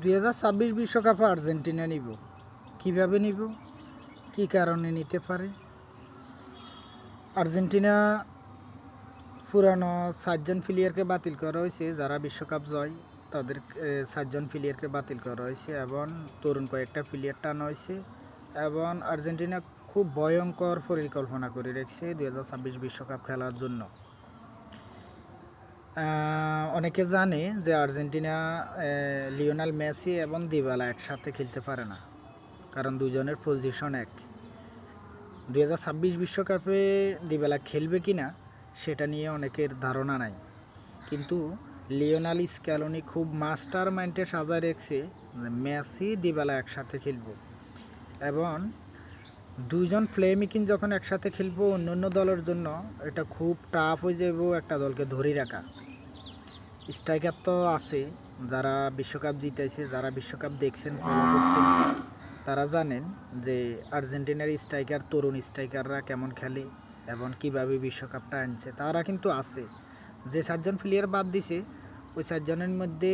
2026 বিশ্বকাপে আর্জেন্টিনা নিব। কিভাবে নিব, কি কারণে নিতে পারে? আর্জেন্টিনা পুরানো 7জন প্লেয়ারকে বাতিল করা হয়েছে, যারা বিশ্বকাপ জয় তাদের 7জন প্লেয়ারকে বাতিল করা হয়েছে এবং তরুণ কয়েকটা প্লেয়ার টানা হয়েছে। এবং আর্জেন্টিনা খুব ভয়ঙ্কর পরিকল্পনা করে রেখেছে 2026 বিশ্বকাপ খেলার জন্য। অনেকে জানে যে আর্জেন্টিনা লিওনেল মেসি এবং দিবালা একসাথে খেলতে পারে না, কারণ দুজনের পজিশন এক। 2026 বিশ্বকাপে দিবালা খেলবে কি না সেটা নিয়ে অনেকের ধারণা নাই, কিন্তু লিওনেল স্ক্যালোনি খুব মাস্টার মাইন্ডে সাজায় রেখেছে মেসি দিবালা একসাথে খেলব। এবং দুজন প্লেমেকিং যখন একসাথে খেলবো অন্য দলের জন্য এটা খুব টাফ হয়ে যাব একটা দলকে ধরে রাখা। স্ট্রাইকার তো আছে, যারা বিশ্বকাপ জিতেছে, যারা বিশ্বকাপ দেখছেন, ফলো করছেন, তারা জানেন যে আর্জেন্টিনার স্ট্রাইকার, তরুণ স্ট্রাইকাররা কেমন খেলে এবং কিভাবে বিশ্বকাপটা আনছে। তারা কিন্তু আছে। যে 7জন প্লেয়ার বাদ দিছে ওই 7জনের মধ্যে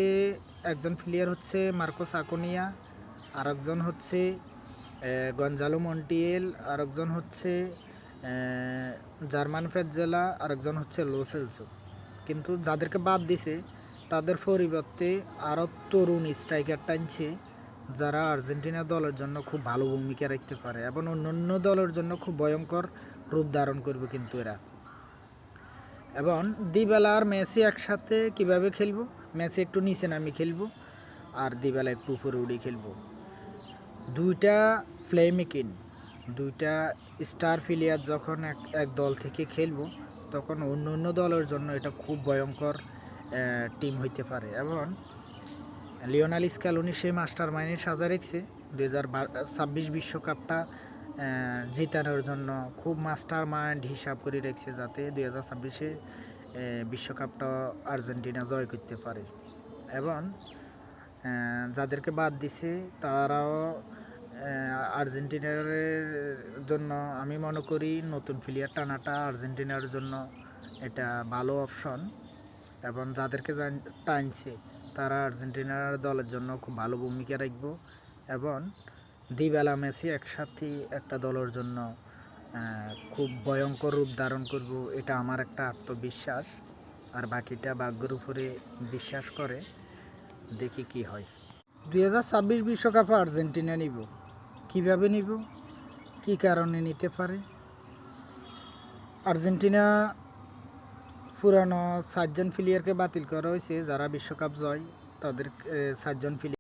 একজন প্লেয়ার হচ্ছে মার্কোস আকুনিয়া, আরেকজন হচ্ছে গঞ্জালো মন্টিয়েল, আরেকজন হচ্ছে জার্মান ফেজ্জেলা, আরেকজন হচ্ছে লো সেলসো। কিন্তু যাদেরকে বাদ দিছে তাদের পরিবর্তে আরও তরুণ স্ট্রাইকার টানছে, যারা আর্জেন্টিনা দলের জন্য খুব ভালো ভূমিকা রাখতে পারে এবং অন্য দলের জন্য খুব ভয়ঙ্কর রূপ ধারণ করবে কিন্তু এরা। এবং দিবালা আর মেসি একসাথে কিভাবে খেলবো? মেসি একটু নিচে নামি খেলবো আর দিবালা একটু উপরে উড়ে খেলবো। দুইটা প্লেমেকিং, দুইটা স্টার প্লেয়ার যখন এক দল থেকে খেলবো তখন অন্য দলের জন্য এটা খুব ভয়ঙ্কর টিম হইতে পারে। এবং লিওনেল স্ক্যালোনি সেই মাস্টার মাইন্ড সাজা রেখেছে 2026 বিশ্বকাপটা জিতানোর জন্য, খুব মাস্টার মাইন্ড হিসাব করে রেখেছে যাতে 2026 বিশ্বকাপটা আর্জেন্টিনা জয় করতে পারে। এবং যাদেরকে বাদ দিছে তারাও আর্জেন্টিনার জন্য আমি মনে করি নতুন প্লেয়ার টানাটা আর্জেন্টিনার জন্য এটা ভালো অপশন। এবং যাদেরকে টানছে তারা আর্জেন্টিনার দলের জন্য খুব ভালো ভূমিকা রাখবো। এবং দিবালা মেসি একসাথে একটা দলের জন্য খুব ভয়ঙ্কর রূপ ধারণ করব, এটা আমার একটা আত্মবিশ্বাস। আর বাকিটা ভাগ্যের উপরে বিশ্বাস করে, দেখি কি হয়। 2026 বিশ্বকাপে আর্জেন্টিনা নিব। কিভাবে নিব, কি কারণে নিতে পারে? আর্জেন্টিনা পুরানো 7জন প্লেয়ারকে বাতিল করা হয়েছে, যারা বিশ্বকাপ জয় তাদের 7জন প্লেয়ার